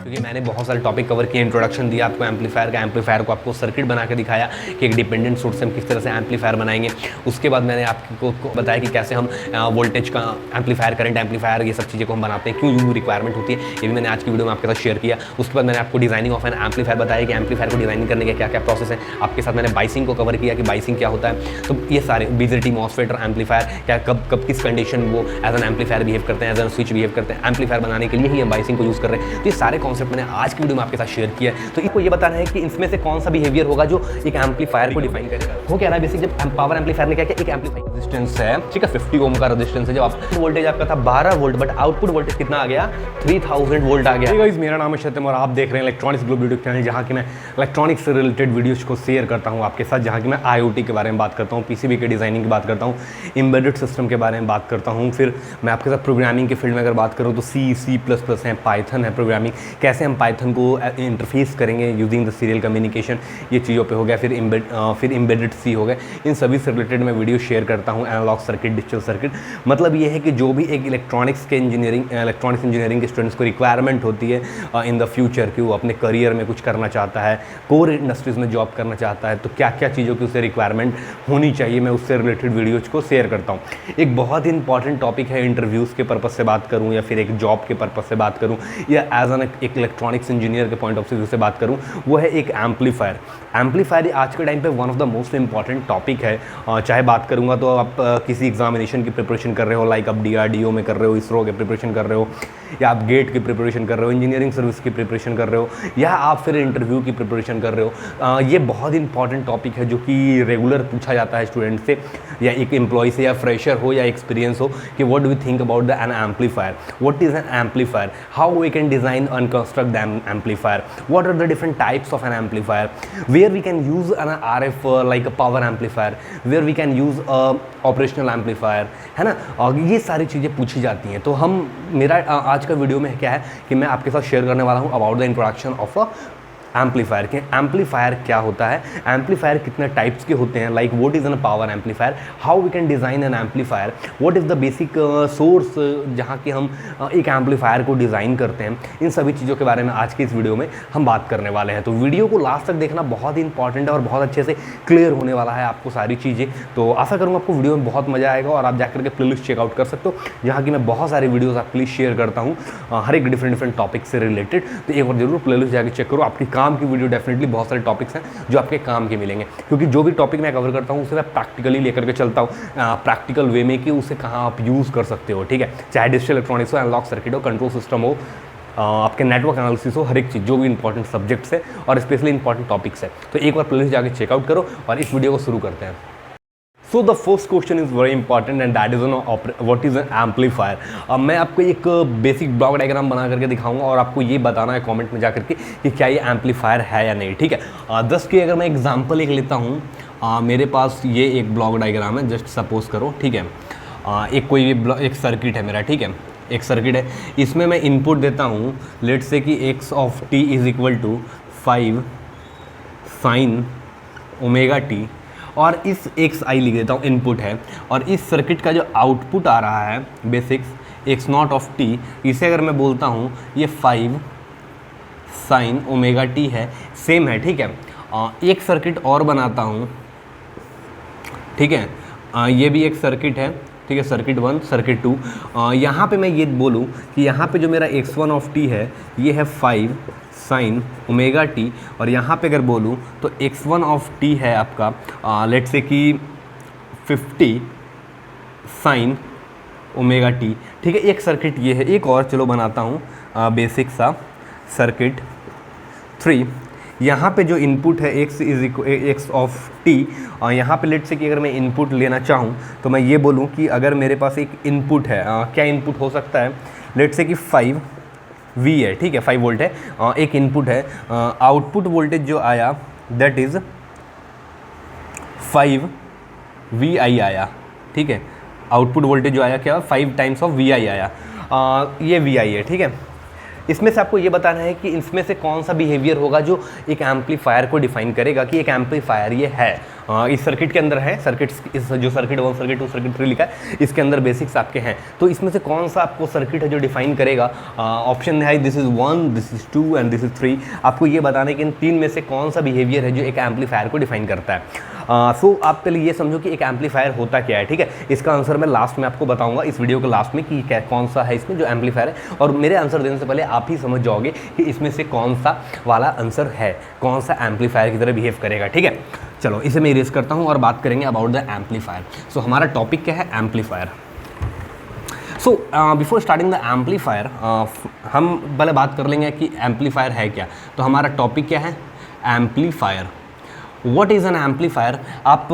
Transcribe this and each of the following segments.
क्योंकि मैंने बहुत सारे टॉपिक कवर किए, इंट्रोडक्शन दिया आपको एम्पलीफायर को आपको सर्किट बना के दिखाया कि एक डिपेंडेंट सोर्स से हम किस तरह से एम्पलीफायर बनाएंगे। उसके बाद मैंने आपको बताया कि कैसे हम वोल्टेज का एम्पलीफायर, करंट एम्पलीफायर, ये सब चीज़ें को हम बनाते हैं, क्यों यूँ रिक्वायरमेंट होती है, ये भी मैंने आज की वीडियो में आपके साथ शेयर किया। उसके बाद मैंने आपको डिजाइनिंग ऑफ एन एम्पलीफायर बताया कि एम्पलीफायर को डिजाइनिंग करने के क्या क्या प्रोसेस है। आपके साथ मैंने बाइसिंग को कवर किया कि बाइसिंग क्या होता है। तो ये सारे बीजेटी, मॉसफेट और एम्पलीफायर क्या कब किस कंडीशन वो एज एन एम्पलीफायर बिहेव करते हैं, एज एन स्विच बिहेव करते हैं, एम्पलीफायर बनाने के लिए ही हम बाइसिंग को यूज़ कर रहे हैं। तो ये सारे कॉन्सेप्ट मैंने आज की वीडियो में आपके साथ शेयर किया है। तो इसको ये बताना है कि इसमें से कौन सा बिहेवियर होगा जो एक एम्पलीफायर को डिफाइन करेगा। हो क्या रहा है बेसिक, जब पावर एम्पलीफायर में क्या क्या एक एम्पलीफायर रेजिस्टेंस है, ठीक है, 50 ओम का रेजिस्टेंस है। जब आप वोल्टेज आपका था 12 वोल्ट, बट आउटपुट वोल्टेज कितना आ गया, 3000 वोल्ट आ गया। गाइस, मेरा नाम है शतम और आप देख रहे हैं इलेक्ट्रॉनिक्स ग्लोब यूट्यूब चैनल, जहाँ की मैं इलेक्ट्रॉनिक्स से रिलेटेड वीडियोज को शेयर करता हूँ आपके साथ, जहाँ की मैं IoT के बारे में बात करता हूँ, PCB के डिजाइनिंग की बात करता हूँ, एम्बेडेड सिस्टम के बारे में बात करता हूँ। फिर मैं आपके साथ प्रोग्रामिंग के फील्ड में अगर बात करूँ तो C++ है, पाइथन है, प्रोग्रामिंग कैसे हम पाइथन को इंटरफेस करेंगे यूजिंग द सीरियल कम्युनिकेशन, ये चीज़ों पे हो गया। फिर एम्बेडेड C हो गया। इन सभी से रिलेटेड मैं वीडियो शेयर करता हूँ, एनालॉग सर्किट, डिजिटल सर्किट। मतलब ये है कि जो भी एक इलेक्ट्रॉनिक्स इंजीनियरिंग के स्टूडेंट्स को रिक्वायरमेंट होती है इन द फ्यूचर, कि वो अपने करियर में कुछ करना चाहता है, कोर इंडस्ट्रीज़ में जॉब करना चाहता है, तो क्या क्या चीज़ों की उसे रिक्वायरमेंट होनी चाहिए, मैं उससे रिलेटेड वीडियोज़ को शेयर करता हूँ। एक बहुत ही इंपॉर्टेंट टॉपिक है, इंटरव्यूज़ के पर्पज़ से बात करूँ या फिर एक जॉब के पर्पज़ से बात करूँ या एज एन एक इलेक्ट्रॉनिक्स इंजीनियर के पॉइंट ऑफ व्यू से बात करूँ, वो है एक एम्पलीफायर। एम्पलीफायर आज के टाइम पे one of the most important topic है। चाहे बात करूँगा तो आप किसी एग्जामिनेशन की प्रिपरेशन कर रहे हो, लाइक आप DRDO में कर रहे हो, इसरो के प्रिपरेशन कर रहे हो, या आप गेट की प्रिपरेशन कर रहे हो, इंजीनियरिंग सर्विस की प्रिपरेशन कर रहे हो, या आप फिर इंटरव्यू की प्रिपरेशन कर रहे हो। ये बहुत इंपॉर्टेंट टॉपिक है जो कि रेगुलर पूछा जाता है स्टूडेंट से, या एक एम्प्लॉय से, या फ्रेशर हो या एक्सपीरियंस हो, कि what do we think about the an amplifier, what is an amplifier, how we can design and construct the amplifier, what are the different types of an amplifier, where we can use an RF like a power amplifier, where we can use a operational amplifier, है ना। और ये सारी चीज़ें पूछी जाती हैं। तो मेरा आज का वीडियो में क्या है कि मैं आपके साथ शेयर करने वाला हूँ about the introduction of a amplifier के। एम्पलीफायर क्या होता है, एम्पलीफायर कितने टाइप्स के होते हैं, like what is an power amplifier, how we can design an amplifier, what is the basic source जहाँ कि हम एक एम्पलीफायर को डिज़ाइन करते हैं। इन सभी चीज़ों के बारे में आज की इस वीडियो में हम बात करने वाले हैं। तो वीडियो को लास्ट तक देखना बहुत ही इंपॉर्टेंट है और बहुत अच्छे से क्लियर होने वाला है आपको सारी चीज़ें। तो आशा करूँगा आपको वीडियो में बहुत मज़ा आएगा और आप जाकर के प्लेलिस्ट चेकआउट कर सकते हो, जहाँ की मैं बहुत सारी वीडियोज़ आपके लिए शेयर करता हूँ हर एक डिफरेंट टॉपिक से रिलेटेड। तो एक बार जरूर प्लेलिस्ट जाकर चेक करो, आपकी काम की वीडियो डेफिनेटली बहुत सारे टॉपिक्स हैं जो आपके काम के मिलेंगे, क्योंकि जो भी टॉपिक मैं कवर करता हूँ उसे मैं प्रैक्टिकली लेकर के चलता हूँ, प्रैक्टिकल वे में कि उसे कहाँ आप यूज़ कर सकते हो, ठीक है। चाहे डिजिटल इलेक्ट्रॉनिक्स हो, एनालॉग सर्किट हो, कंट्रोल सिस्टम हो, आपके नेटवर्क एनालिसिस हो, हर एक चीज़ जो भी इंपॉर्टेंट सब्जेक्ट्स है और स्पेशली इंपॉर्टेंट टॉपिक्स है। तो एक बार प्लेलिस्ट जाकर चेकआउट करो और इस वीडियो को शुरू करते हैं। So the first question is very important and that is what is an amplifier। अब मैं आपको एक बेसिक ब्लॉक डायग्राम बना करके दिखाऊंगा और आपको ये बताना है कमेंट में जाकर के कि क्या ये एम्पलीफायर है या नहीं, ठीक है। जस्ट कि अगर मैं एग्जांपल एक लेता हूँ, मेरे पास ये एक ब्लॉक डायग्राम है, जस्ट सपोज करो, ठीक है। एक सर्किट है मेरा, ठीक है, एक सर्किट है, इसमें मैं इनपुट देता हूँ, लेट्स से कि x of t is equal to 5 sin omega t, और इस xi लिख देता हूँ, इनपुट है, और इस सर्किट का जो आउटपुट आ रहा है बेसिक्स x0 ऑफ t, इसे अगर मैं बोलता हूँ ये 5 sin ओमेगा t है, सेम है, ठीक है। एक सर्किट और बनाता हूँ, ठीक है, ये भी एक सर्किट है, ठीक है, सर्किट 1, सर्किट 2। यहाँ पे मैं ये बोलूँ कि यहाँ पे जो मेरा x1 ऑफ t है ये है 5 sin ओमेगा t, और यहाँ पे अगर बोलूँ तो x1 ऑफ t है आपका लेट्स से कि 50 sin ओमेगा t, ठीक है। एक सर्किट ये है, एक और चलो बनाता हूँ बेसिक सा सर्किट 3। यहाँ पे जो इनपुट है x ऑफ t, यहाँ पे लेट्स से कि अगर मैं इनपुट लेना चाहूँ तो मैं ये बोलूँ कि अगर मेरे पास एक इनपुट है, क्या इनपुट हो सकता है, लेट्स से कि 5V है, ठीक है, 5 वोल्ट है, एक इनपुट है, आउटपुट वोल्टेज जो आया दैट इज़ 5Vi आया, ठीक है। आउटपुट वोल्टेज जो आया क्या, 5 टाइम्स ऑफ Vi आया, ये Vi है, ठीक है। इसमें से आपको ये बताना है कि इसमें से कौन सा बिहेवियर होगा जो एक एम्पलीफायर को डिफाइन करेगा कि एक एम्पलीफायर ये है। इस सर्किट के अंदर है, सर्किट्स इस जो सर्किट 1, सर्किट 2, सर्किट 3 लिखा है, इसके अंदर बेसिक्स आपके हैं। तो इसमें से कौन सा आपको सर्किट है जो डिफाइन करेगा। ऑप्शन है this is 1, this is 2 and this is 3। आपको ये बताना है कि इन 3 में से कौन सा बिहेवियर है जो एक एम्पलीफायर को डिफाइन करता है। सो आप पहले ये समझो कि एक एम्पलीफायर होता क्या है, ठीक है। इसका आंसर मैं लास्ट में आपको बताऊंगा इस वीडियो के लास्ट में कि क्या कौन सा है इसमें जो एम्पलीफायर है, और मेरे आंसर देने से पहले आप ही समझ जाओगे कि इसमें से कौन सा वाला आंसर है, कौन सा एम्पलीफायर की तरह बिहेव करेगा, ठीक है। चलो इसे मैं इरेज करता हूँ और बात करेंगे अबाउट द एम्पलीफायर। सो हमारा टॉपिक क्या है, amplifier. So before starting the amplifier हम पहले बात कर लेंगे कि एम्पलीफायर है क्या। तो हमारा टॉपिक क्या है, amplifier. What is N amplifier. आप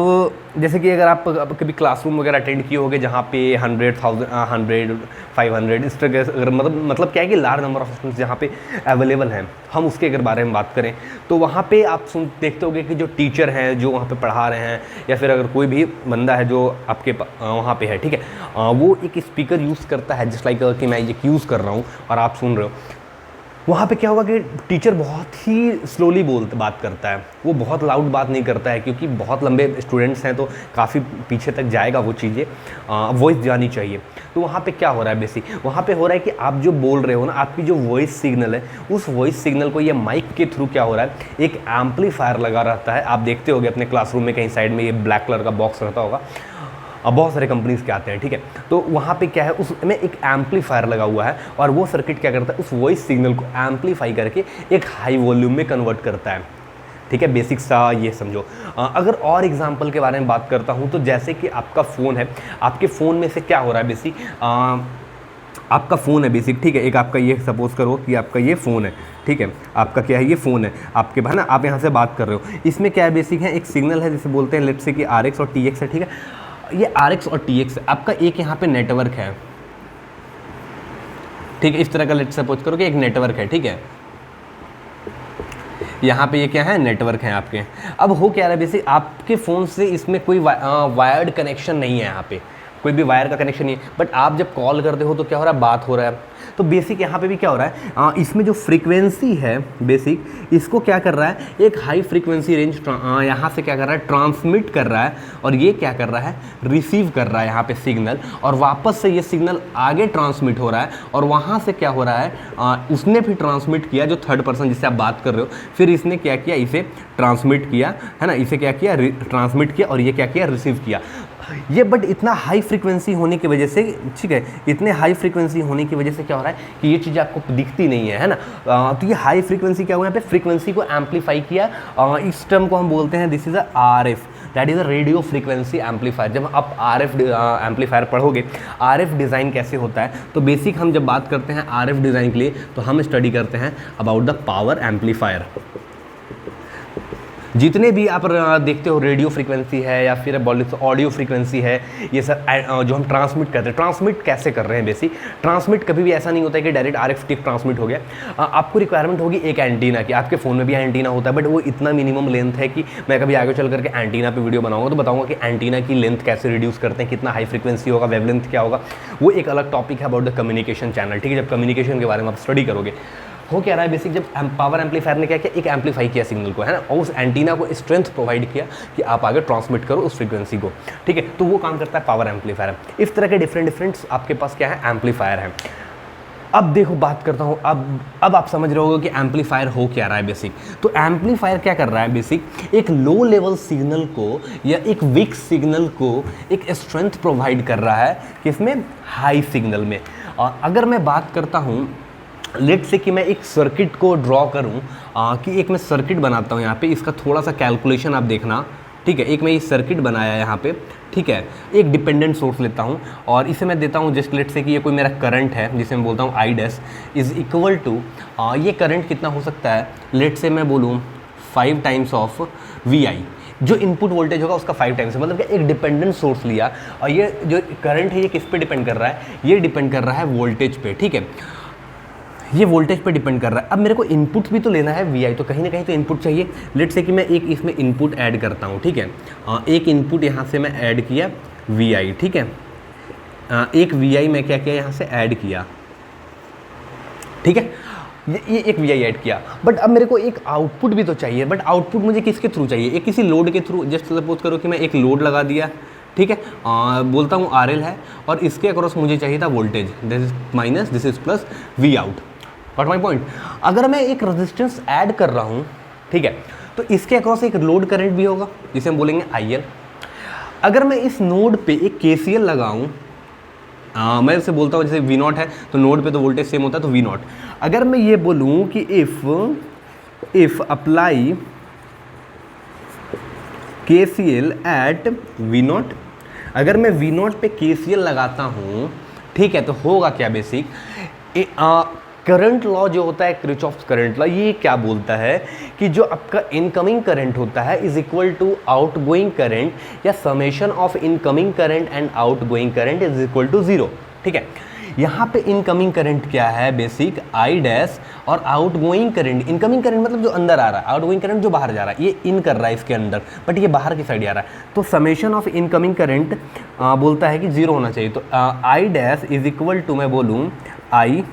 जैसे कि अगर आप कभी क्लासरूम वगैरह अटेंड किए होंगे जहाँ पे 100,000, 500 इस तरह अगर मतलब क्या है कि लार्ज नंबर ऑफ स्टूडेंट्स जहाँ पे अवेलेबल हैं, हम उसके अगर बारे में बात करें तो वहाँ पे आप देखते होंगे कि जो टीचर हैं जो वहाँ पे पढ़ा रहे हैं, या फिर अगर कोई भी बंदा है जो आपके वहाँ पे है, ठीक है, वो एक स्पीकर यूज़ करता है, जस्ट लाइक कि मैं ये यूज़ कर रहा हूँ और आप सुन रहे हो। वहाँ पे क्या होगा कि टीचर बहुत ही स्लोली बात करता है, वो बहुत लाउड बात नहीं करता है, क्योंकि बहुत लंबे स्टूडेंट्स हैं तो काफ़ी पीछे तक जाएगा वो चीज़ें, वॉइस जानी चाहिए। तो वहाँ पे क्या हो रहा है बेसिक, वहाँ पे हो रहा है कि आप जो बोल रहे हो ना, आपकी जो वॉइस सिग्नल है, उस वॉइस सिग्नल को ये माइक के थ्रू क्या हो रहा है, एक एम्पलीफायर लगा रहता है। आप देखते होगे अपने क्लासरूम में कहीं साइड में ये ब्लैक कलर का बॉक्स रहता होगा, अब बहुत सारे कंपनीज के आते हैं, ठीक है। तो वहाँ पे क्या है, उसमें एक एम्पलीफायर लगा हुआ है, और वो सर्किट क्या करता है, उस वॉइस सिग्नल को एम्पलीफाई करके एक हाई वॉल्यूम में कन्वर्ट करता है, ठीक है। बेसिक सा ये समझो। अगर और एग्जांपल के बारे में बात करता हूँ तो जैसे कि आपका फ़ोन है, आपके फ़ोन में से क्या हो रहा है बेसिक, आपका फ़ोन है बेसिक, ठीक है। एक आपका ये सपोज करो कि आपका ये फ़ोन है, ठीक है, आपका क्या है, ये फ़ोन है आपके, है ना, आप यहाँ से बात कर रहे हो। इसमें क्या है बेसिक है, एक सिग्नल है जिसे बोलते हैं लेट्स से कि RX और TX है, ठीक है। ये RX और TX आपका एक यहाँ पे नेटवर्क है, ठीक है। इस तरह का लेट्स सपोज करो कि एक नेटवर्क है, ठीक है। यहाँ पे ये क्या है, नेटवर्क है आपके। अब हो क्या रहा है बेसिक, आपके फ़ोन से इसमें कोई वायर्ड कनेक्शन नहीं है, यहाँ पे कोई भी वायर का कनेक्शन नहीं है, बट आप जब कॉल करते हो तो क्या हो रहा है, बात हो रहा है। तो बेसिक यहाँ पे भी क्या हो रहा है, इसमें जो फ्रीक्वेंसी है बेसिक, इसको क्या कर रहा है, एक हाई फ्रीक्वेंसी रेंज यहाँ से क्या कर रहा है, ट्रांसमिट कर रहा है, और ये क्या कर रहा है, रिसीव कर रहा है यहाँ पे सिग्नल, और वापस से ये सिग्नल आगे ट्रांसमिट हो रहा है, और वहाँ से क्या हो रहा है, उसने भी ट्रांसमिट किया, जो थर्ड पर्सन जिससे आप बात कर रहे हो, फिर इसने क्या किया, इसे ट्रांसमिट किया, है ना, इसे क्या किया, ट्रांसमिट किया, और ये क्या किया, रिसीव किया। ये बट इतना हाई फ्रीक्वेंसी होने की वजह से, ठीक है, इतने हाई फ्रीक्वेंसी होने की वजह से क्या हो रहा है कि ये चीज़ आपको दिखती नहीं है ना। तो ये हाई फ्रीक्वेंसी क्या हुआ, यहाँ पे फ्रीक्वेंसी को एम्पलीफाई किया। इस टर्म को हम बोलते हैं this is a RF, that is a radio frequency amplifier. जब आप RF एम्पलीफायर पढ़ोगे, RF डिज़ाइन कैसे होता है, तो बेसिक हम जब बात करते हैं RF डिज़ाइन के लिए तो हम स्टडी करते हैं अबाउट द पावर एम्पलीफायर। जितने भी आप देखते हो रेडियो फ्रीक्वेंसी है या फिर ऑडियो फ्रीक्वेंसी है, ये सब जो हम ट्रांसमिट करते हैं, ट्रांसमिट कैसे कर रहे हैं बेसिक, ट्रांसमिट कभी भी ऐसा नहीं होता है कि डायरेक्ट RF टिक ट्रांसमिट हो गया। आपको रिक्वायरमेंट होगी एक एंटीना की, आपके फ़ोन में भी एंटीना होता है, बट वो इतना मिनिमम लेंथ है कि मैं कभी आगे चल करके एंटीना पे वीडियो बनाऊंगा तो बताऊंगा कि एंटीना की लेंथ कैसे रिड्यूस करते हैं, कितना हाई फ्रीक्वेंसी होगा, वेवलेंथ क्या होगा, वो एक अलग टॉपिक है अबाउट द कम्युनिकेशन चैनल, ठीक है। जब कम्युनिकेशन के बारे में आप स्टडी करोगे, हो क्या रहा है बेसिक, जब पावर एम्पलीफायर ने क्या किया, एक एम्पलीफाई किया सिग्नल को, है ना, और उस एंटीना को स्ट्रेंथ प्रोवाइड किया कि आप आगे ट्रांसमिट करो उस फ्रीक्वेंसी को, ठीक है। तो वो काम करता है पावर एम्पलीफायर। इस तरह के डिफरेंट आपके पास क्या है, एम्पलीफायर है। अब देखो बात करता हूँ, अब आप समझ रहे होगे कि एम्पलीफायर हो क्या रहा है बेसिक। तो एम्पलीफायर क्या कर रहा है बेसिक, एक लो लेवल सिग्नल को या एक वीक सिग्नल को एक स्ट्रेंथ प्रोवाइड कर रहा है, किसमें, हाई सिग्नल में। और अगर मैं बात करता हूँ लेट से कि मैं एक सर्किट को ड्रॉ करूं, कि एक मैं सर्किट बनाता हूं यहाँ पे, इसका थोड़ा सा कैलकुलेशन आप देखना, ठीक है। एक मैं ये सर्किट बनाया यहाँ पे, ठीक है, एक डिपेंडेंट सोर्स लेता हूँ और इसे मैं देता हूँ जस्ट लेट से कि ये कोई मेरा करंट है जिसे मैं बोलता हूँ I dash is equal to, ये करंट कितना हो सकता है, लेट से मैं बोलूँ 5 टाइम्स ऑफ VI, जो इनपुट वोल्टेज होगा उसका 5 टाइम्स, मतलब कि एक डिपेंडेंट सोर्स लिया, और ये जो करंट है ये किस पे डिपेंड कर रहा है, ये डिपेंड कर रहा है वोल्टेज पे, ठीक है, ये वोल्टेज पे डिपेंड कर रहा है। अब मेरे को इनपुट भी तो लेना है VI, तो कहीं ना कहीं तो इनपुट चाहिए। लेट से कि मैं एक इसमें इनपुट ऐड करता हूँ, ठीक है, एक इनपुट यहाँ से मैं ऐड किया VI, ठीक है, एक VI मैं क्या किया यहाँ से ऐड किया, ठीक है। ये एक वी आई ऐड किया, बट अब मेरे को एक आउटपुट भी तो चाहिए, बट आउटपुट मुझे किसके थ्रू चाहिए, एक किसी लोड के थ्रू। जस्ट सपोज करो कि मैं एक लोड लगा दिया, ठीक है, बोलता हूँ आर एल है, और इसके अक्रॉस मुझे चाहिए था voltage, this is minus, this is plus, V out. Got my point. अगर मैं एक रेजिस्टेंस ऐड कर रहा हूँ, ठीक है, तो इसके अक्रॉस एक लोड करंट भी होगा जिसे हम बोलेंगे आई एल। अगर मैं इस नोड पे एक KCL लगाऊं, मैं इसे बोलता हूँ जैसे V नॉट है तो नोड पे तो वोल्टेज सेम होता है, तो V नॉट। अगर मैं ये बोलूँ कि if apply KCL at V nought, अगर मैं V नॉट पे KCL लगाता हूँ, ठीक है, तो होगा क्या बेसिक, करंट लॉ जो होता है किरचॉफ्स करंट लॉ, ये क्या बोलता है कि जो आपका इनकमिंग करंट होता है is equal to outgoing current, या summation of incoming current and outgoing current is equal to 0, ठीक है। यहाँ पे इनकमिंग करंट क्या है बेसिक, आई डैश, और आउटगोइंग करंट, इनकमिंग करंट मतलब जो अंदर आ रहा है, आउटगोइंग करंट जो बाहर जा रहा है, ये इन कर रहा है इसके अंदर, बट ये बाहर की साइड आ रहा है, तो समेशन ऑफ इनकमिंग करंट बोलता है कि 0 होना चाहिए। तो I dash is equal to, मैं बोलूँ आई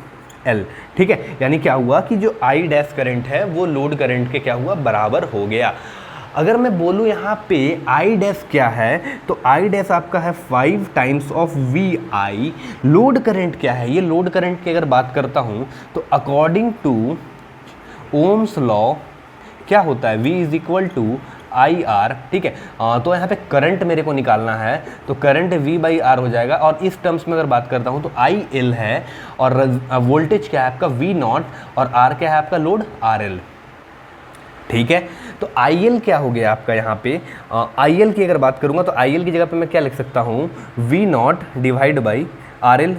एल, ठीक है, यानी क्या हुआ कि जो आई डैश करंट है वो लोड करंट के क्या हुआ, बराबर हो गया। अगर मैं बोलूँ यहाँ पे आई डैश क्या है, तो आई डैश आपका है 5 times of V I. Load current क्या है, ये लोड करंट की अगर बात करता हूँ तो अकॉर्डिंग टू ओम्स लॉ क्या होता है, V is equal to I R, ठीक है। तो यहाँ पे करंट मेरे को निकालना है, तो करंट V बाई आर हो जाएगा, और इस टर्म्स में अगर बात करता हूँ तो आई एल है, और वोल्टेज क्या है आपका V नॉट, और आर क्या है आपका लोड आर एल, ठीक है। तो आई एल क्या हो गया आपका यहाँ पे, आई एल की अगर बात करूँगा तो आई एल की जगह पे मैं क्या लिख सकता हूँ, V not divide by R L.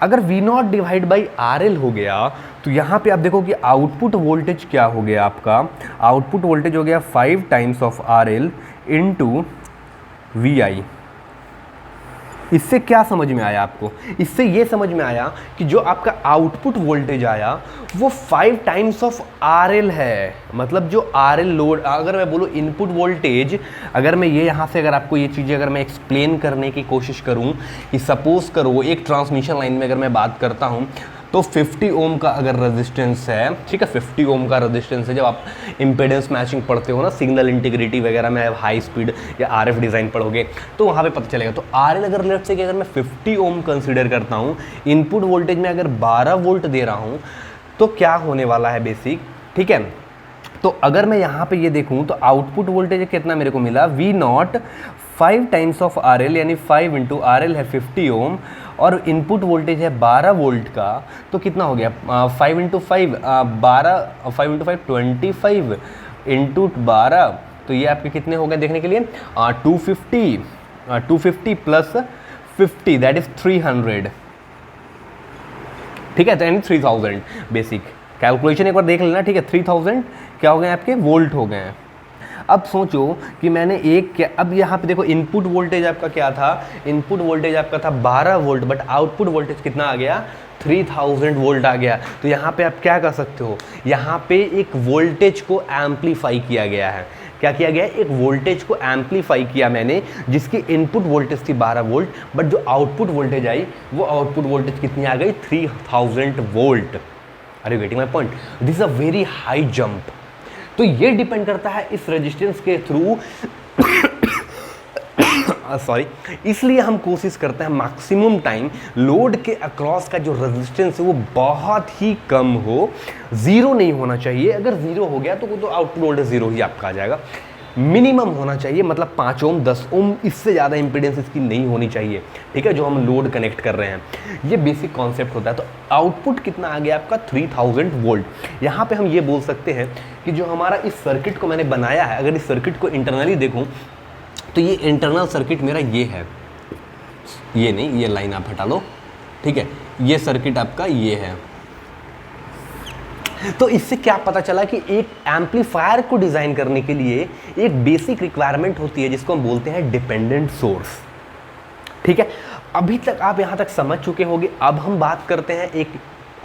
अगर V not divide by R L हो गया तो यहाँ पे आप देखो कि आउटपुट वोल्टेज क्या हो गया आपका, आउटपुट वोल्टेज हो गया 5 times of R L into V I. इससे क्या समझ में आया आपको, इससे ये समझ में आया कि जो आपका आउटपुट वोल्टेज आया वो 5 टाइम्स ऑफ आर एल है, मतलब जो आर एल लोड, अगर मैं बोलूँ इनपुट वोल्टेज, अगर मैं ये यहाँ से अगर आपको ये चीज़ें अगर मैं एक्सप्लेन करने की कोशिश करूँ कि सपोज करो एक ट्रांसमिशन लाइन में अगर मैं बात करता हूँ तो 50 ओम का अगर रेजिस्टेंस है, ठीक है, 50 ओम का रेजिस्टेंस है, जब आप इम्पीडेंस मैचिंग पढ़ते हो ना, सिग्नल इंटीग्रिटी वगैरह में हाई स्पीड या आरएफ डिज़ाइन पढ़ोगे तो वहाँ पे पता चलेगा। तो आरएल अगर लेफ्ट से कि अगर मैं 50 ओम कंसीडर करता हूँ, इनपुट वोल्टेज में अगर 12 वोल्ट दे रहा हूँ तो क्या होने वाला है बेसिक, ठीक है। तो अगर मैं यहाँ पे ये देखूँ तो आउटपुट वोल्टेज कितना मेरे को मिला, V not 5 times of R L, यानी 5 इंटू आर एल है 50 ओम, और इनपुट वोल्टेज है 12 वोल्ट का, तो कितना हो गया 5 इंटू 5 12, 5 इंटू 5 25 इंटू 12, तो ये आपके कितने हो गए देखने के लिए 250 प्लस 50 दैट इज 300, ठीक है, तो यानी 3000 बेसिक कैलकुलेशन एक बार देख लेना, ठीक है। 3000 क्या हो गए आपके वोल्ट हो गए हैं। अब सोचो कि मैंने एक क्या, अब यहाँ पे देखो इनपुट वोल्टेज आपका क्या था, इनपुट वोल्टेज आपका था 12 वोल्ट, बट आउटपुट वोल्टेज कितना आ गया 3000 वोल्ट आ गया। तो यहाँ पे आप क्या कर सकते हो, यहाँ पे एक वोल्टेज को एम्पलीफाई किया गया है। क्या किया गया है, एक वोल्टेज को एम्पलीफाई किया मैंने, जिसकी इनपुट वोल्टेज थी 12 वोल्ट, बट जो आउटपुट वोल्टेज आई वो आउटपुट वोल्टेज कितनी आ गई 3000 volt. Are you getting my point, this is a very high jump. तो ये डिपेंड करता है इस रेजिस्टेंस के थ्रू सॉरी, इसलिए हम कोशिश करते हैं मैक्सिमम टाइम लोड के अक्रॉस का जो रेजिस्टेंस है वो बहुत ही कम हो, जीरो नहीं होना चाहिए। अगर जीरो हो गया तो आउटपुट वोल्टेज जीरो ही आपका आ जाएगा। मिनिमम होना चाहिए, मतलब 5 ओम 10 ओम, इससे ज़्यादा इंपीडेंस इसकी नहीं होनी चाहिए, ठीक है, जो हम लोड कनेक्ट कर रहे हैं। ये बेसिक कॉन्सेप्ट होता है। तो आउटपुट कितना आ गया आपका 3000 वोल्ट। यहाँ पे हम ये बोल सकते हैं कि जो हमारा इस सर्किट को मैंने बनाया है, अगर इस सर्किट को इंटरनली देखूँ तो ये इंटरनल सर्किट मेरा ये है, ये नहीं, ये लाइन आप हटा लो, ठीक है, ये सर्किट आपका ये है। तो इससे क्या पता चला कि एक एम्पलीफायर को डिज़ाइन करने के लिए एक बेसिक रिक्वायरमेंट होती है जिसको हम बोलते हैं डिपेंडेंट सोर्स, ठीक है। अभी तक आप यहाँ तक समझ चुके होंगे। अब हम बात करते हैं एक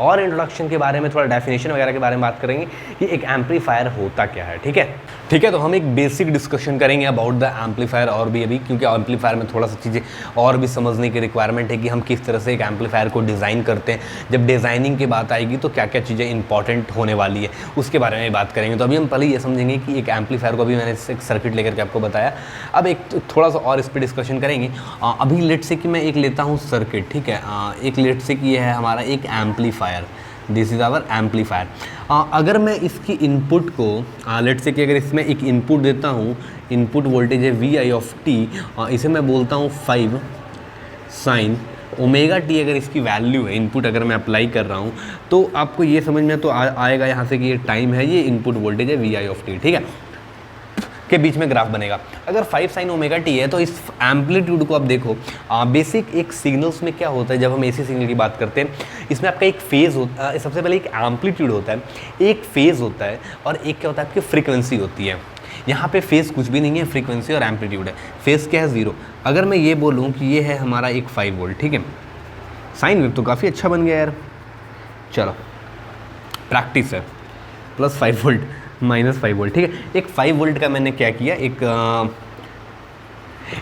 और इंट्रोडक्शन के बारे में, थोड़ा डेफिनेशन वगैरह के बारे में बात करेंगे कि एक एम्पलीफायर होता क्या है, ठीक है। ठीक है, तो हम एक बेसिक डिस्कशन करेंगे अबाउट द एम्पलीफायर और भी अभी, क्योंकि एम्पलीफायर में थोड़ा सा चीज़ें और भी समझने की रिक्वायरमेंट है कि हम किस तरह से एक एम्पलीफायर को डिज़ाइन करते हैं। जब डिज़ाइनिंग की बात आएगी तो क्या क्या चीज़ें इंपॉर्टेंट होने वाली है उसके बारे में बात करेंगे। तो अभी हम पहले ये समझेंगे कि एक एम्पलीफायर को, अभी मैंने एक सर्किट लेकर के आपको बताया, अब एक थोड़ा सा और इस पर डिस्कशन करेंगे। अभी लेट से कि मैं एक लेता हूँ सर्किट, ठीक है, एक लेट से कि यह है हमारा एक amplifier, this is our amplifier. अगर मैं इसकी इनपुट को लेट से कि अगर इसमें एक इनपुट देता हूँ, इनपुट वोल्टेज है Vi(t), इसे मैं बोलता हूँ 5 sin ω(t), अगर इसकी वैल्यू है, इनपुट अगर मैं अप्लाई कर रहा हूँ तो आपको ये समझ में तो आएगा यहाँ से कि ये टाइम है, ये इनपुट वोल्टेज है Vi(t), ठीक है, के बीच में ग्राफ बनेगा। अगर 5 sin ω(t) है तो इस एम्पलीट्यूड को आप देखो, बेसिक एक सिग्नल्स में क्या होता है जब हम एसी सिग्नल की बात करते हैं, इसमें आपका एक फेज़ होता है, सबसे पहले एक एम्पलीट्यूड होता है, एक फेज़ होता है, और एक क्या होता है आपकी फ्रीक्वेंसी होती है। यहाँ पे फेज़ कुछ भी नहीं है, फ्रीक्वेंसी और एम्पलीट्यूड है। फेज़ क्या है 0। अगर मैं ये बोलूँ कि ये है हमारा एक 5 वोल्ट, ठीक है, साइन वेव तो काफ़ी अच्छा बन गया यार, चलो प्रैक्टिस है, प्लस 5 वोल्ट माइनस 5 वोल्ट, ठीक है। एक 5 वोल्ट का मैंने क्या किया,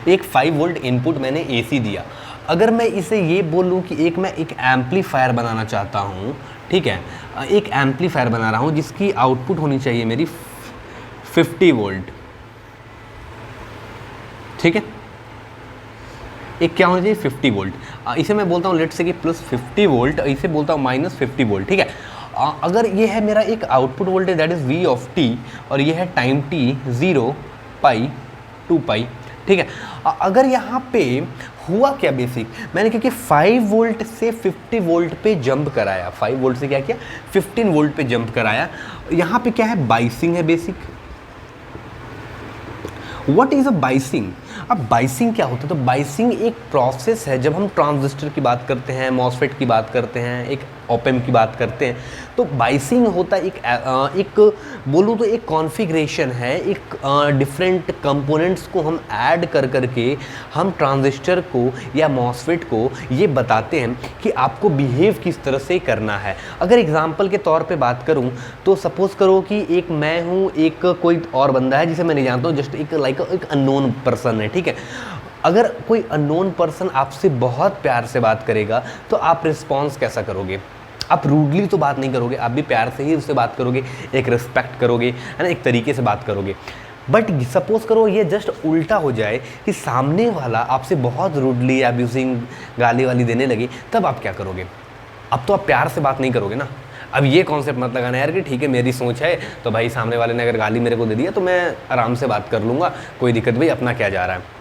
एक 5 वोल्ट इनपुट मैंने एसी दिया। अगर मैं इसे ये बोलूँ कि मैं एक एम्पलीफायर बनाना चाहता हूँ, ठीक है, एक एम्पलीफायर बना रहा हूँ जिसकी आउटपुट होनी चाहिए मेरी 50 वोल्ट, ठीक है, एक क्या होना चाहिए 50 वोल्ट, इसे मैं बोलता हूँ लेट से कि प्लस 50 वोल्ट, इसे बोलता हूँ माइनस 50 वोल्ट, ठीक है। अगर ये है मेरा एक output voltage that is V(t) और ये है टाइम t 0 पाई 2 पाई, ठीक है। अगर यहाँ पे हुआ क्या, बेसिक मैंने क्योंकि 5 वोल्ट से 50 वोल्ट पे जंप कराया, 5 वोल्ट से क्या किया 15 वोल्ट पे जंप कराया, यहाँ पे क्या है बाइसिंग है basic. What is a biasing? अब बाइसिंग क्या होता है? तो बाइसिंग एक प्रोसेस है, जब हम ट्रांजिस्टर की बात करते हैं, मॉसफेट की बात करते हैं, एक ऑप-एम्प की बात करते हैं, तो बाइसिंग होता है एक बोलूँ तो एक कॉन्फ़िगरेशन है, एक डिफरेंट कंपोनेंट्स को हम ऐड कर करके हम ट्रांजिस्टर को या मॉसफेट को ये बताते हैं कि आपको बिहेव किस तरह से करना है। अगर एग्जांपल के तौर पे बात करूं तो सपोज़ करो कि एक मैं हूं, एक कोई और बंदा है जिसे मैं नहीं जानता हूं, जस्ट एक एक अननोन पर्सन है, ठीक है। अगर कोई अननोन पर्सन आपसे बहुत प्यार से बात करेगा तो आप रिस्पॉन्स कैसा करोगे? आप रूडली तो बात नहीं करोगे, आप भी प्यार से ही उससे बात करोगे, एक रिस्पेक्ट करोगे, है ना, एक तरीके से बात करोगे। बट सपोज करो ये जस्ट उल्टा हो जाए कि सामने वाला आपसे बहुत रूडली अब्यूजिंग गाली वाली देने लगे, तब आप क्या करोगे? अब तो आप प्यार से बात नहीं करोगे ना। अब ये कॉन्सेप्ट मत लगाना यार कि ठीक है मेरी सोच है तो भाई सामने वाले ने अगर गाली मेरे को दे दिया तो मैं आराम से बात कर लूँगा, कोई दिक्कत, भाई अपना क्या जा रहा है।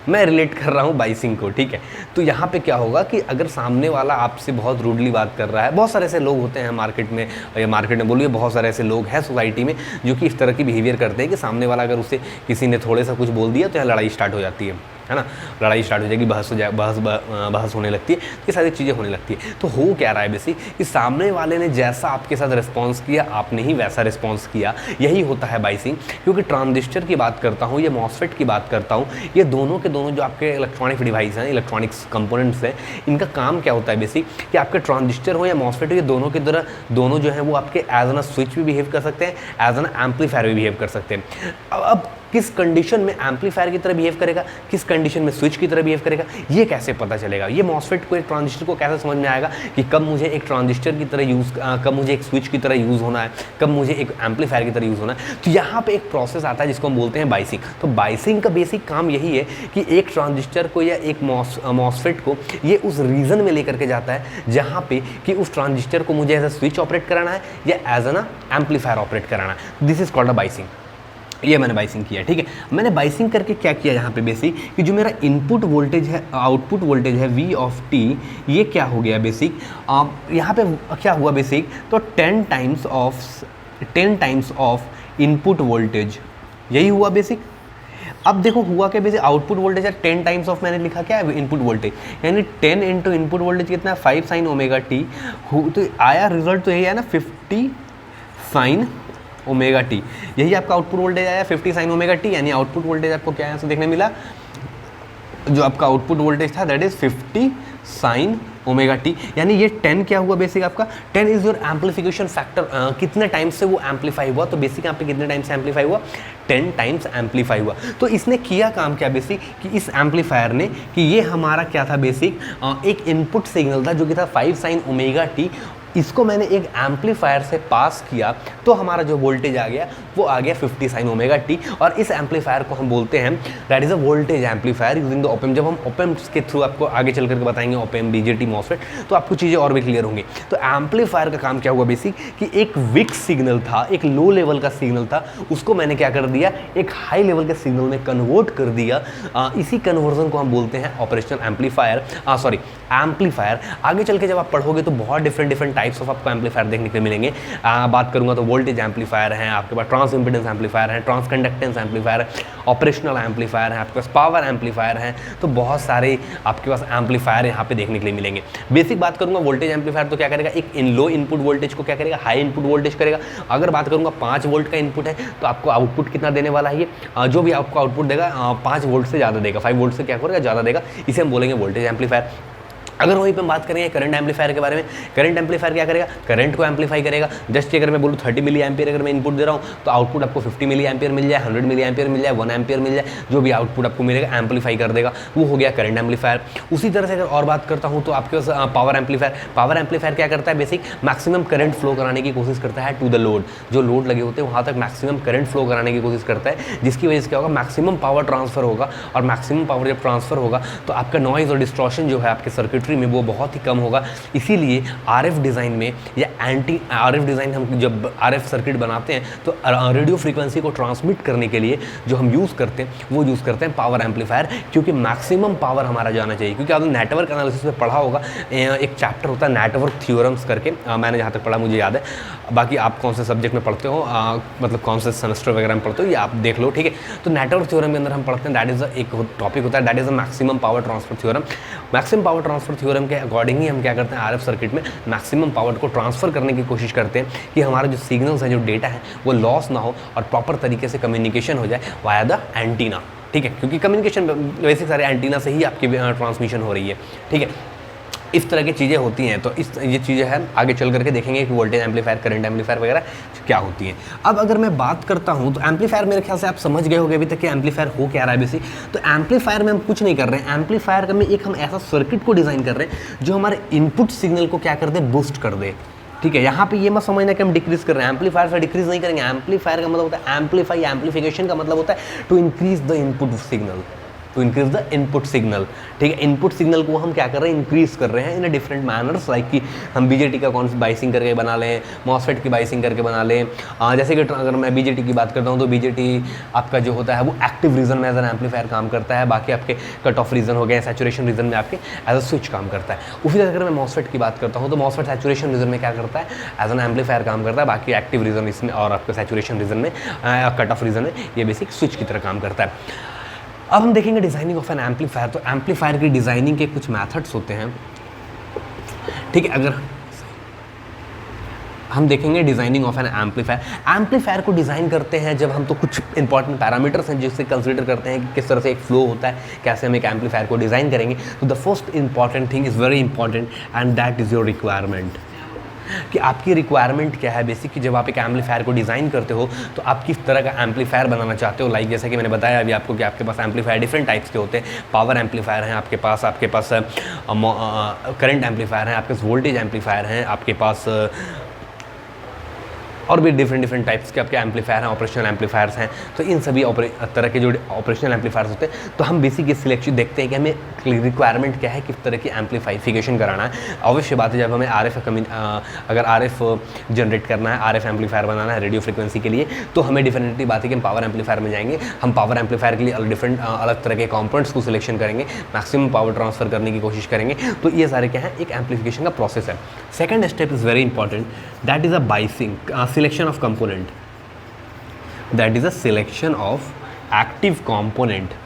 मैं रिलेट कर रहा हूँ बाइसिंग को, ठीक है। तो यहाँ पे क्या होगा कि अगर सामने वाला आपसे बहुत रूडली बात कर रहा है, बहुत सारे ऐसे लोग होते हैं मार्केट में, या मार्केट में बोलिए बहुत सारे ऐसे लोग हैं सोसाइटी में जो कि इस तरह की बिहेवियर करते हैं कि सामने वाला अगर उसे किसी ने थोड़े सा कुछ बोल दिया तो यहाँ लड़ाई स्टार्ट हो जाती है ना, लड़ाई स्टार्ट हो जाएगी, बहस होने लगती है, ये सारी चीज़ें होने लगती है। तो हो क्या रहा है बेसिक कि सामने वाले ने जैसा आपके साथ रिस्पॉन्स किया आपने ही वैसा रिस्पॉन्स किया, यही होता है बाइसिंग। क्योंकि ट्रांजिस्टर की बात करता हूँ या मॉसफेट की बात करता हूँ, ये दोनों के दोनों जो आपके इलेक्ट्रॉनिक डिवाइस हैं, इलेक्ट्रॉनिक्स कंपोनेंट्स हैं, इनका काम क्या होता है बेसिक कि आपके ट्रांजिस्टर हो या मॉसफेट हो, ये दोनों की तरह दोनों जो हैं वो आपके एज एन स्विच भी बिहेव कर सकते हैं, एज एन एम्पलीफायर भी बिहेव कर सकते हैं। अब किस कंडीशन में एम्पलीफायर की तरह बिहेव करेगा, किस कंडीशन में स्विच की तरह बिहेव करेगा, ये कैसे पता चलेगा? ये मॉसफेट को, एक ट्रांजिस्टर को कैसे समझ में आएगा कि कब मुझे एक ट्रांजिस्टर की तरह कब मुझे एक स्विच की तरह यूज़ होना है, कब मुझे एक एम्पलीफायर की तरह यूज़ होना है? तो यहाँ पे एक प्रोसेस आता है जिसको हम बोलते हैं बाइसिंग। तो बाइसिंग का बेसिक काम यही है कि एक ट्रांजिस्टर को या एक मॉसफेट को ये उस रीजन में लेकर के जाता है जहाँ पे कि उस ट्रांजिस्टर को मुझे एज अ स्विच ऑपरेट कराना है या एज एन एम्पलीफायर ऑपरेट कराना है। This is called a biasing. ये मैंने बाइसिंग किया, ठीक है। मैंने बाइसिंग करके क्या किया यहाँ पे बेसिक कि जो मेरा इनपुट वोल्टेज है, आउटपुट वोल्टेज है V(t), ये क्या हो गया बेसिक, यहाँ पे क्या हुआ बेसिक, तो 10 टाइम्स ऑफ इनपुट वोल्टेज, यही हुआ बेसिक। अब देखो हुआ क्या बेसिक, आउटपुट वोल्टेज है 10 टाइम्स ऑफ, मैंने लिखा क्या है इनपुट वोल्टेज, यानी 10 इंटू इनपुट वोल्टेज कितना है 5 sin ω(t), तो आया रिजल्ट तो यही है ना 50 sin ω(t), यही आपका आउटपुट वोल्टेज आया 50 sin ω(t), यानी आउटपुट वोल्टेज आपको क्या यहाँ से देखने मिला, जो आपका आउटपुट वोल्टेज था that is 50 sin omega T, यानी ये 10 क्या हुआ बेसिक आपका, 10 इज योर एम्पलीफिकेशन फैक्टर, कितने टाइम से वो एम्पलीफाई हुआ, तो बेसिक यहाँ पे कितने टाइम से एम्पलीफाई हुआ, 10 टाइम्स एम्पलीफाई हुआ। तो इसने किया काम क्या बेसिक कि इस एम्पलीफायर ने कि ये हमारा क्या था बेसिक, एक इनपुट सिग्नल था जो कि था 5 साइन ओमेगा टी, इसको मैंने एक एम्पलीफायर से पास किया तो हमारा जो वोल्टेज आ गया वो आ गया 50 साइन ओमेगा टी, और इस एम्पलीफायर को हम बोलते हैं that is a voltage amplifier using the op-amp. जब हम ओपेम्स के थ्रू आपको आगे चल करके बताएंगे ओपेम, बीजेटी, मॉसफेट, तो आपको चीज़ें और भी क्लियर होंगी। तो एम्पलीफायर का काम क्या हुआ बेसिक कि एक वीक सिग्नल था, एक लो लेवल का सिग्नल था, उसको मैंने क्या कर दिया, एक हाई लेवल के सिग्नल में कन्वर्ट कर दिया। इसी कन्वर्जन को हम बोलते हैं ऑपरेशनल एम्पलीफायर, एम्पलीफायर। आगे चल के जब आप पढ़ोगे तो बहुत डिफरेंट टाइप्स ऑफ आपको एम्पलीफायर देखने को मिलेंगे। बात करूंगा तो वोल्टेज एम्पलीफायर है, आपके पास ट्रांस इंपेडेंस एम्पलीफायर है, ट्रांस कंडक्टेंस एम्पलीफायर है, ऑपरेशनल एम्पलीफायर है, आपके पास पावर एम्पलीफायर है, तो बहुत सारे आपके पास एम्पलीफायर यहाँ पे देखने के लिए मिलेंगे। बेसिक बात करूंगा वोल्टेज एम्पलीफायर तो क्या करेगा, एक इन लो इनपुट वोल्टेज को क्या करेगा, हाई इनपुट वोल्टेज करेगा। अगर बात करूंगा 5 वोल्ट का इनपुट है तो आपको आउटपुट कितना देने वाला है, ये जो भी आपको आउटपुट देगा 5 वोल्ट से ज़्यादा देगा, 5 वोल्ट से क्या करेगा, ज़्यादा देगा, इसे हम बोलेंगे वोल्टेज एम्पलीफायर। अगर वहीं पे हम बात करेंगे करंट एम्पलीफायर के बारे में, करंट एम्पलीफायर क्या करेगा, करंट को एम्पलीफाई करेगा। जस्ट अगर मैं बोलूँ 30 मिली एम्पियर अगर मैं इनपुट दे रहा हूँ तो आउटपुट आपको 50 मिली एम्पियर मिल जाए, 100 मिली एम्पियर मिल जाए, 1 एम्पियर मिल जाए, जो भी आउटपुट आपको मिलेगा एम्पलीफाई कर देगा, वो हो गया करंट एम्पलीफायर। उसी तरह से अगर और बात करता हूँ तो आपके पास पावर एम्पलीफायर, पावर एम्पलीफायर क्या करता है बेसिक, मैक्सिमम करंट फ्लो कराने की कोशिश करता है टू द लोड, जो लोड लगे होते हैं वहाँ तक मैक्सिमम करंट फ्लो कराने की कोशिश करता है, जिसकी वजह से क्या होगा, मैक्सिमम पावर ट्रांसफर होगा। और मैक्सिमम पावर जब ट्रांसफर होगा तो आपका नॉइज़ और डिस्टॉर्शन जो है आपके सर्किटरी में वो बहुत ही कम होगा। इसीलिए आरएफ डिज़ाइन में या एंटी आरएफ डिज़ाइन, हम जब आरएफ सर्किट बनाते हैं तो रेडियो फ्रीक्वेंसी को ट्रांसमिट करने के लिए जो हम यूज़ करते हैं वो यूज़ करते हैं पावर एम्पलीफायर, क्योंकि मैक्सिमम पावर हमारा जाना चाहिए। क्योंकि आपने नेटवर्क एनालिसिस में पढ़ा होगा, एक चैप्टर होता है नेटवर्क थ्योरम्स करके, मैंने जहाँ तक पढ़ा मुझे याद है, बाकी आप कौन से सब्जेक्ट में पढ़ते हो, मतलब कौन से सेमेस्टर वगैरह में पढ़ते हो ये आप देख लो, ठीक है। तो नेटवर्क थ्योरम के अंदर हम पढ़ते हैं, दैट इज़ एक टॉपिक होता है, that is a maximum power transfer theorem. Maximum power transfer theorem के अकॉर्डिंग ही हम क्या करते हैं, आरएफ सर्किट में मैक्सिमम पावर को ट्रांसफर करने की कोशिश करते हैं कि हमारा जो सिग्नल्स है, जो डेटा है वो लॉस ना हो और प्रॉपर तरीके से कम्युनिकेशन हो जाए वाया द एंटीना, ठीक है। क्योंकि कम्युनिकेशन वैसे सारे एंटीना से ही आपकी ट्रांसमिशन हो रही है, ठीक है। इस तरह की चीज़ें होती हैं। तो ये चीज़ें हैं, आगे चल करके देखेंगे कि वोल्टेज एम्पलीफायर, करंट एम्पलीफायर वगैरह क्या होती हैं। अब अगर मैं बात करता हूं तो एम्पलीफायर, मेरे ख्याल से आप समझ गए होंगे अभी तक कि एम्पलीफायर हो क्या रहा है बेसिक। तो एम्पलीफायर में हम कुछ नहीं कर रहे हैं, एम्पलीफायर में एक हम ऐसा सर्किट को डिज़ाइन कर रहे हैं जो हमारे इनपुट सिग्नल को क्या कर दे, बूस्ट कर दे, ठीक है। यहाँ पे ये मत समझना कि हम डिक्रीज कर रहे हैं, एम्पलीफायर से डिक्रीज नहीं करेंगे। एम्पलीफायर का मतलब होता है एम्पलीफाई, एम्पलीफिकेशन का मतलब होता है to increase the input signal, to increase the input signal, ठीक है। इनपुट सिग्नल को हम क्या कर रहे हैं, इंक्रीज कर रहे हैं इन अ डिफरेंट मैनर्स, लाइक कि हम बीजेटी का कौन सी बाइसिंग करके बना लें, मॉसफेट की बाइसिंग करके बना लें। जैसे कि अगर मैं बीजेटी की बात करता हूँ तो बीजेटी आपका जो होता है वो एक्टिव रीजन में एज एन एम्पलीफायर काम करता है, बाकी आपके कट ऑफ रीजन हो गए, सैचुरेशन रीजन में आपके एज अ स्विच काम करता है। उसी तरह अगर मैं मॉसफेट की बात करता हूँ तो मॉसफेट सैचुरेशन रीजन में क्या करता है, एज एन एम्पलीफायर काम करता है, बाकी एक्टिव रीजन इसमें और आपके सैचुरेशन रीजन में, कट ऑफ रीजन में ये बेसिक स्विच की तरह काम करता है। अब हम देखेंगे डिज़ाइनिंग ऑफ एन एम्पलीफायर। तो एम्पलीफायर की डिज़ाइनिंग के कुछ मेथड्स होते हैं, ठीक है। अगर हम देखेंगे designing of an amplifier, amplifier को डिज़ाइन करते हैं जब हम तो कुछ इंपॉर्टेंट पैरामीटर्स हैं जिससे कंसीडर करते हैं कि किस तरह से एक फ्लो होता है, कैसे हम एक एम्पलीफायर को डिज़ाइन करेंगे। तो the first important thing is very important and that is your requirement, कि आपकी रिक्वायरमेंट क्या है बेसिक, कि जब आप एक एम्पलीफायर को डिज़ाइन करते हो तो आप किस तरह का एम्पलीफायर बनाना चाहते हो। लाइक जैसा कि मैंने बताया अभी आपको कि आपके पास एम्पलीफायर डिफरेंट टाइप्स के होते हैं, पावर एम्पलीफायर हैं आपके पास करंट एम्पलीफायर हैं, आपके पास वोल्टेज एम्पलीफायर हैं, आपके पास और भी डिफरेंट टाइप्स के आपके एम्पलीफायर हैं, ऑपरेशनल एम्पलीफायर्स हैं। तो इन सभी तरह के जो ऑपरेशनल एम्पलीफायर्स होते हैं, तो हम बेसिक ये सिलेक्शन देखते हैं कि हमें रिक्वायरमेंट क्या है, किस तरह की एम्पलीफिकेशन कराना है। अवश्य बात है जब हमें अगर आरएफ जनरेट करना है, आरएफ एम्पलीफायर बनाना है रेडियो फ्रीक्वेंसी के लिए, तो हमें डेफिनेटली बात है कि हम पावर एम्पलीफायर में जाएंगे। हम पावर एम्पलीफायर के लिए अलग तरह के कंपोनेंट्स को सिलेक्शन करेंगे, मैक्सिमम पावर ट्रांसफर करने की कोशिश करेंगे। तो ये सारे क्या है, एक एम्पलीफिकेशन का प्रोसेस है। Second step is very important, that is a biasing, selection of component, that is a selection of active component,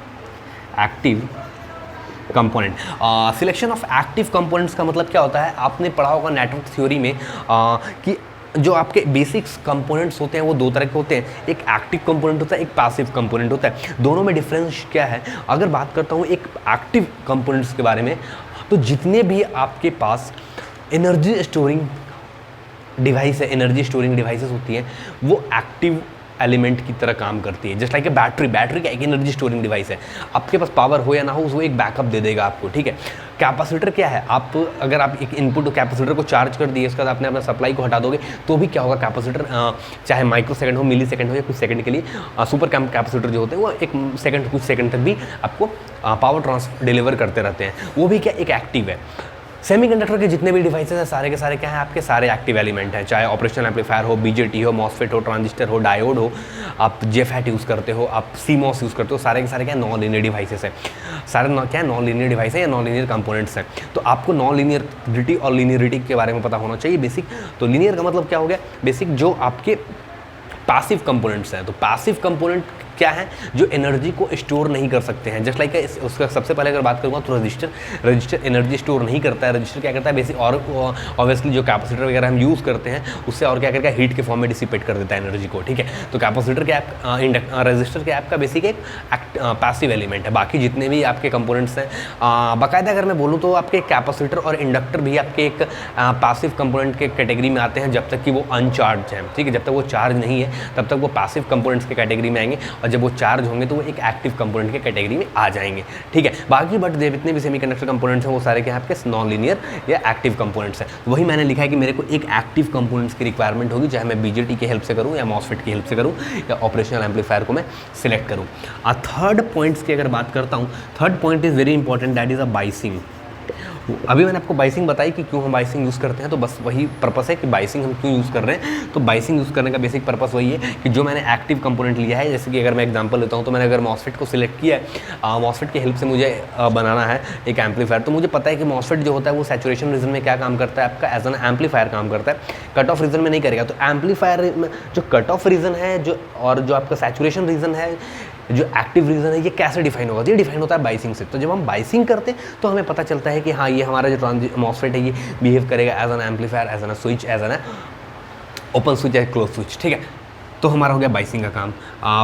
selection of active components का मतलब क्या होता है, आपने पढ़ा होगा नेटवर्क थ्योरी में कि जो आपके बेसिक्स कंपोनेंट्स होते हैं वो दो तरह के होते हैं, एक एक्टिव कंपोनेंट होता है, एक पैसिव कंपोनेंट होता है। दोनों में डिफरेंस क्या है, अगर बात करता हूँ एक एक्टिव कंपोनेंट्स के बारे में, तो जितने भी आपके पास एनर्जी स्टोरिंग डिवाइस है, एनर्जी स्टोरिंग डिवाइसेस होती हैं, वो एक्टिव एलिमेंट की तरह काम करती है। जस्ट लाइक ए बैटरी का एक एनर्जी स्टोरिंग डिवाइस है। आपके पास पावर हो या ना हो, वो एक बैकअप दे देगा आपको, ठीक है। कैपेसिटर क्या है, अगर आप एक इनपुट कैपेसिटर को चार्ज कर दिए, उसके बाद आपने अपना सप्लाई को हटा दोगे तो भी क्या होगा, कैपेसिटर चाहे माइक्रो सेकंड हो, मिली सेकंड हो या कुछ सेकंड के लिए, सुपर कैपेसिटर जो होते हैं वो कुछ सेकंड तक भी आपको पावर डिलीवर करते रहते हैं। वो भी क्या एक एक्टिव है। सेमीकंडक्टर के जितने भी डिवाइसेस हैं सारे के सारे क्या हैं, आपके सारे एक्टिव एलिमेंट हैं। चाहे ऑपरेशनल एम्पलीफायर हो, बीजेटी हो, मॉसफेट हो, ट्रांजिस्टर हो, डायोड हो, आप जेफएट यूज़ करते हो, आप सीमॉस यूज़ करते हो, सारे के सारे क्या नॉन लीनियर डिवाइसेस हैं। सारे क्या नॉन लीनियर डिवाइस है या नॉन लीनियर कंपोनेंट्स हैं। तो आपको नॉन लीनियरिटी और लीनियरिटी के बारे में पता होना चाहिए बेसिक। तो लीनियर का मतलब क्या हो गया, बेसिक जो आपके पैसिव कंपोनेंट्स हैं। तो पैसिव कंपोनेंट क्या है, जो एनर्जी को स्टोर नहीं कर सकते हैं। जस्ट लाइक उसका सबसे पहले अगर बात करूँगा तो रजिस्टर एनर्जी स्टोर नहीं करता है। रजिस्टर क्या करता है बेसिक, और ऑब्वियसली जो कैपेसिटर वगैरह हम यूज़ करते हैं उससे और क्या करता है, हीट के फॉर्म में डिसिपेट कर देता है एनर्जी को, ठीक है। तो कैपेसिटर क्या रजिस्टर क्या आपका बेसिक एक पैसिव एलिमेंट है। बाकी जितने भी आपके कंपोनेंट्स हैं, बाकायदा अगर मैं बोलूँ तो आपके कैपेसिटर और इंडक्टर भी आपके एक पैसिव कंपोनेंट के कैटेगरी में आते हैं, जब तक कि वो अनचार्ज हैं, ठीक है। जब तक वो चार्ज नहीं है तब तक वो पैसिव कंपोनेंट्स के कैटेगरी में आएंगे, और जब वो चार्ज होंगे तो वो एक एक्टिव कंपोनेंट के कैटेगरी में आ जाएंगे, ठीक है। बाकी बट जितने भी सेमीकंडक्टर कंपोनेंट्स हैं वो सारे क्या आपके नॉन लीनियर या एक्टिव कंपोनेंट्स हैं। वही मैंने लिखा है कि मेरे को एक एक्टिव कंपोनेंट्स की रिक्वायरमेंट होगी, चाहे मैं बीजेटी की हेल्प से करूँ या मॉसफेट की हेल्प से करूँ या ऑपरेशनल एम्पलीफायर को मैं सिलेक्ट करूँ। थर्ड पॉइंट्स की अगर बात करता हूँ, third point is very important, that is a biasing. अभी मैंने आपको बाइसिंग बताई कि क्यों हम बाइसिंग यूज़ करते हैं, तो बस वही पर्पस है कि बाइसिंग हम क्यों यूज़ कर रहे हैं। तो बाइसिंग यूज़ करने का बेसिक पर्पस वही है कि जो मैंने एक्टिव कंपोनेंट लिया है, जैसे कि अगर मैं एग्जांपल लेता हूँ तो मैंने अगर मॉसफेट को सिलेक्ट किया है, मॉसफेट की हेल्प से मुझे बनाना है एक एम्पलीफायर, तो मुझे पता है कि मॉसफेट जो होता है वो सैचुरेशन रीजन में क्या काम करता है, आपका एज एन एम्पलीफायर काम करता है, कट ऑफ रीजन में नहीं करेगा। तो एम्पलीफायर में जो कट ऑफ रीजन है जो और जो आपका सैचुरेशन रीजन है, जो एक्टिव रीजन है, ये कैसे डिफाइन होगा, ये डिफाइन होता है बाइसिंग से। तो जब हम बाइसिंग करते हैं तो हमें पता चलता है कि हाँ ये हमारा जो मॉसफेट है ये बिहेव करेगा as an amplifier, as an switch, as an open switch या क्लोज स्विच, ठीक है। तो हमारा हो गया बाइसिंग का काम।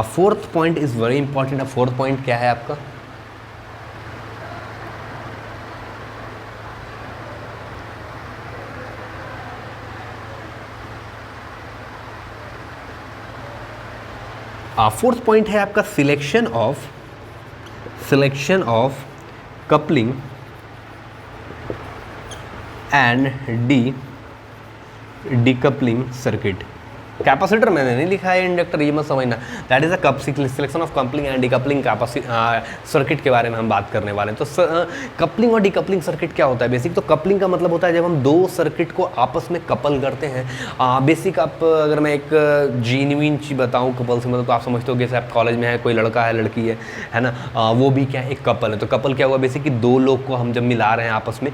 Fourth point is very important. Fourth point क्या है आपका, फोर्थ पॉइंट है आपका selection of coupling and decoupling circuit. Capacitor मैंने नहीं लिखा है, इंडक्टर ये मत समझना। That is a selection of coupling and decoupling circuit के बारे में हम बात करने वाले हैं। तो कपलिंग और डीकपलिंग सर्किट क्या होता है बेसिक, तो कपलिंग का मतलब होता है जब हम दो सर्किट को आपस में कपल करते हैं। बेसिक आप अगर मैं एक जेन्युइन चीज़ बताऊँ कपल से मतलब, तो आप समझते हो जैसे आप कॉलेज में है, कोई लड़का है लड़की है ना, वो भी क्या एक कपल है। तो कपल क्या हुआ बेसिक कि दो लोग को हम जब मिला रहे हैं आपस में,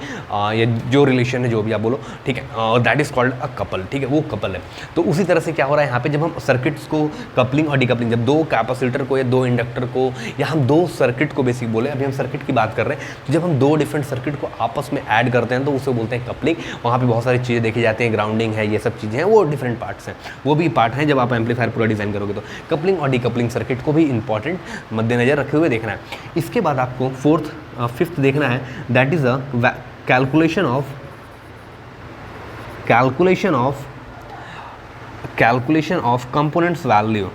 या जो रिलेशन है जो भी आप बोलो, ठीक है, और that is called a couple, ठीक है, वो कपल है। तो उसी तरह से क्या हो रहा है यहाँ पे, जब हम सर्किट्स को कपलिंग और डीकपलिंग, जब दो कैपेसिटर को या दो इंडक्टर को या हम दो सर्किट को बेसिक बोले, अभी हम सर्किट की बात कर रहे हैं, तो जब हम दो डिफरेंट सर्किट को आपस में ऐड करते हैं तो उसे बोलते हैं कपलिंग। वहाँ पे बहुत सारी चीज़ें देखी जाती हैं, ग्राउंडिंग है, ये सब चीज़ें हैं, वो डिफरेंट पार्ट्स हैं, वो भी पार्ट हैं जब आप एम्पलीफायर पूरा डिज़ाइन करोगे। तो कपलिंग और डीकपलिंग सर्किट को भी इंपॉर्टेंट मद्देनजर रखे हुए देखना है। इसके बाद आपको फिफ्थ देखना है, that is a calculation of components value।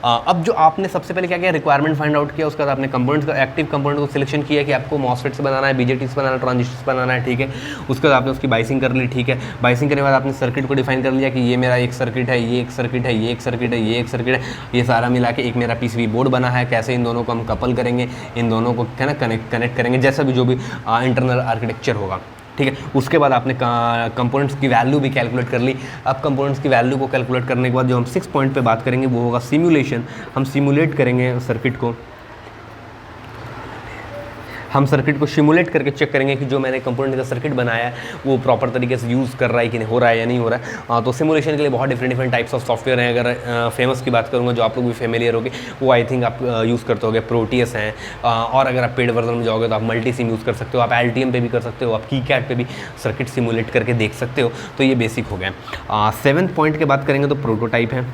अब जो आपने सबसे पहले क्या किया, रिक्वायरमेंट फाइंड आउट किया, उसके बाद आपने कंपोनेंट्स का एक्टिव कंपोनेंट को सिलेक्शन किया कि आपको मॉसफेट से बनाना है, बीजेटी से बनाना है, ट्रांजिस्टर से बनाना है, ठीक है। उसके बाद आपने उसकी बाइसिंग कर ली, ठीक है। बाइसिंग करने के बाद आपने सर्किट को डिफाइन कर लिया कि ये मेरा एक सर्किट है, ये एक सर्किट है, ये एक सर्किट है, ये एक सर्किट है, ये सारा मिला के एक मेरा पीसीबी बोर्ड बना है। कैसे इन दोनों को हम कपल करेंगे, इन दोनों को है ना कनेक्ट करेंगे, जैसा भी जो भी इंटरनल आर्किटेक्चर होगा, ठीक है। उसके बाद आपने कंपोनेंट्स की वैल्यू भी कैलकुलेट कर ली। अब कंपोनेंट्स की वैल्यू को कैलकुलेट करने के बाद जो हम 6 पॉइंट पे बात करेंगे वो होगा सिमुलेशन। हम सिमुलेट करेंगे सर्किट को, हम सर्किट को सिमुलेट करके चेक करेंगे कि जो मैंने कंपोनेंट का सर्किट बनाया है वो प्रॉपर तरीके से यूज़ कर रहा है कि नहीं, हो रहा है या नहीं हो रहा है। तो सिमुलेशन के लिए बहुत डिफरेंट टाइप्स ऑफ सॉफ्टवेयर हैं। अगर फेमस की बात करूँगा जो आप लोग भी फेमिलियर होगे, वो आई थिंक आप यूज़ करते होगे, प्रोटियस हैं। और अगर आप पेड वर्जन में जाओगे तो आप मल्टीसिम यूज़ कर सकते हो, आप एल्टीएम पे भी कर सकते हो, आप कीकैड पे भी सर्किट सिमुलेट करके देख सकते हो। तो ये बेसिक हो गया। 7th पॉइंट की बात करेंगे तो प्रोटोटाइप है।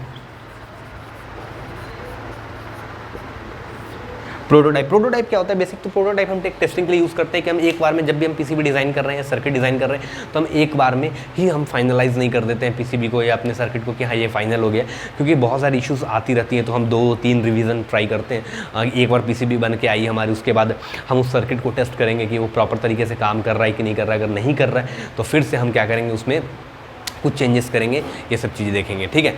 प्रोटोटाइप क्या होता है? बेसिक तो प्रोटोटाइप हम टेस्टिंग के लिए यूज़ करते हैं कि हम एक बार में जब भी हम पीसीबी डिज़ाइन कर रहे हैं, सर्किट डिज़ाइन कर रहे हैं, तो हम एक बार में ही हम फाइनलाइज नहीं कर देते हैं पीसीबी को या अपने सर्किट को कि हाँ ये फाइनल हो गया, क्योंकि बहुत सारी इश्यूज़ आती रहती हैं। तो हम 2-3 रिवीजन ट्राई करते हैं। एक बार पीसीबी बन के आई हमारी, उसके बाद हम उस सर्किट को टेस्ट करेंगे कि वो प्रॉपर तरीके से काम कर रहा है कि नहीं कर रहा है। अगर नहीं कर रहा है तो फिर से हम क्या करेंगे, उसमें कुछ चेंजेस करेंगे, ये सब चीज़ें देखेंगे, ठीक है।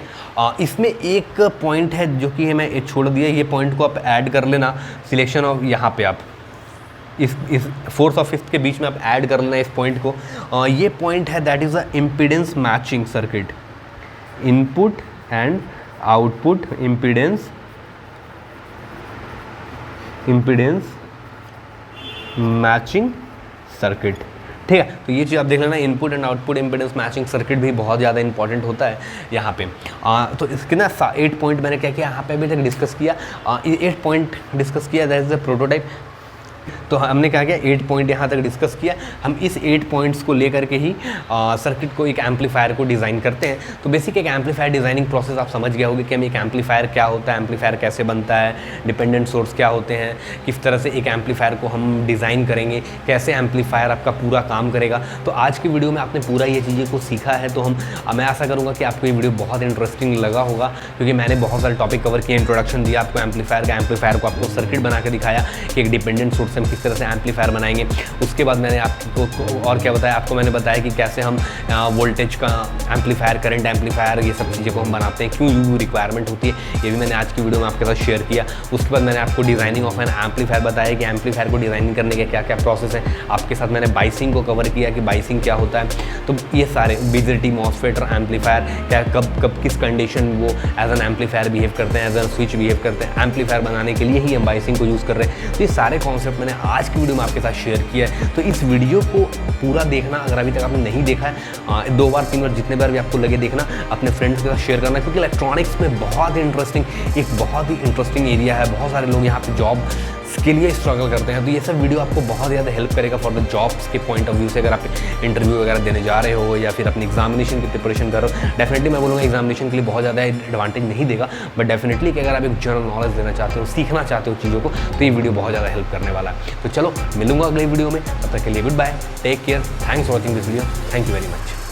इसमें एक पॉइंट है जो कि मैं छोड़ दिया, ये पॉइंट को आप ऐड कर लेना सिलेक्शन ऑफ, यहाँ पे आप इस 4th और 5th के बीच में आप ऐड कर लेना इस पॉइंट को। ये पॉइंट है that is a impedance matching circuit, input and output impedance matching circuit, ठीक है। तो ये चीज़ आप देख लेना, input and output impedance matching circuit भी बहुत ज़्यादा इंपॉर्टेंट होता है यहाँ पे। तो इसके ना 8 पॉइंट मैंने क्या किया यहाँ पे अभी तक डिस्कस किया। 8 पॉइंट डिस्कस किया, दैट इज़ द प्रोटोटाइप। तो हमने क्या किया, 8 पॉइंट यहाँ तक डिस्कस किया। हम इस 8 पॉइंट्स को लेकर के ही सर्किट को, एक एम्पलीफायर को डिज़ाइन करते हैं। तो बेसिक एक एम्पलीफायर डिज़ाइनिंग प्रोसेस आप समझ गए होंगे कि हम एक एम्पलीफायर क्या होता है, एम्पलीफायर कैसे बनता है, डिपेंडेंट सोर्स क्या होते हैं, किस तरह से एक एम्पलीफायर को हम डिज़ाइन करेंगे, कैसे एम्पलीफायर आपका पूरा काम करेगा। तो आज की वीडियो में आपने पूरा ये चीज़ें को सीखा है। तो मैं आशा करूँगा कि आपको ये वीडियो बहुत इंटरेस्टिंग लगा होगा, क्योंकि मैंने बहुत सारे टॉपिक कवर किए, इंट्रोडक्शन दिया आपको एम्पलीफायर को आपको सर्किट बना के दिखाया कि एक डिपेंडेंट सोर्स से हम किस तरह से एम्पलीफायर बनाएंगे। उसके बाद मैंने आपको और क्या बताया, आपको मैंने बताया कि कैसे हम वोल्टेज का एम्पलीफायर, करंट एम्पलीफायर, ये सब चीज़ें को हम बनाते हैं, क्यों यू रिक्वायरमेंट होती है, ये भी मैंने आज की वीडियो में आपके साथ शेयर किया। उसके बाद मैंने आपको डिज़ाइनिंग ऑफ एन एम्पलीफायर बताया कि एम्पलीफायर को डिज़ाइनिंग करने के क्या क्या प्रोसेस है। आपके साथ मैंने बाइसिंग को कवर किया कि बाइसिंग क्या होता है। तो ये सारे बीजेटी, मॉसफेट और एम्पलीफायर क्या कब किस कंडीशन वो एज एन एम्पलीफायर बिहेव करते हैं, एज एन स्विच बिहेव करते हैं, एम्पलीफायर बनाने के लिए ही हम बाइसिंग को यूज़ कर रहे हैं। तो ये सारे कॉन्सेप्ट मैंने आज की वीडियो में आपके साथ शेयर किया है। तो इस वीडियो को पूरा देखना, अगर अभी तक आपने नहीं देखा है, 2 बार 3 बार जितने बार भी आपको लगे देखना, अपने फ्रेंड्स के साथ शेयर करना, क्योंकि इलेक्ट्रॉनिक्स में बहुत ही इंटरेस्टिंग एरिया है। बहुत सारे लोग यहाँ पे जॉब के लिए स्ट्रगल करते हैं। तो ये सब वीडियो आपको बहुत ज़्यादा हेल्प करेगा फॉर द जॉब्स के पॉइंट ऑफ व्यू से। अगर आप इंटरव्यू वगैरह देने जा रहे हो या फिर अपनी एग्जामिनेशन की प्रिपरेशन कर रहे हो, डेफिनेटली मैं बोलूँगा एग्जामिनेशन के लिए बहुत ज़्यादा एडवांटेज नहीं देगा, बट डेफिनेटली कि अगर आप एक जनरल नॉलेज देना चाहते हो, सीखना चाहते हो चीज़ों को, तो ये वीडियो बहुत ज़्यादा हेल्प करने वाला है। तो चलो मिलूंगा अगले वीडियो में, तब तक के लिए goodbye, take care, thanks for watching this video, thank you very much.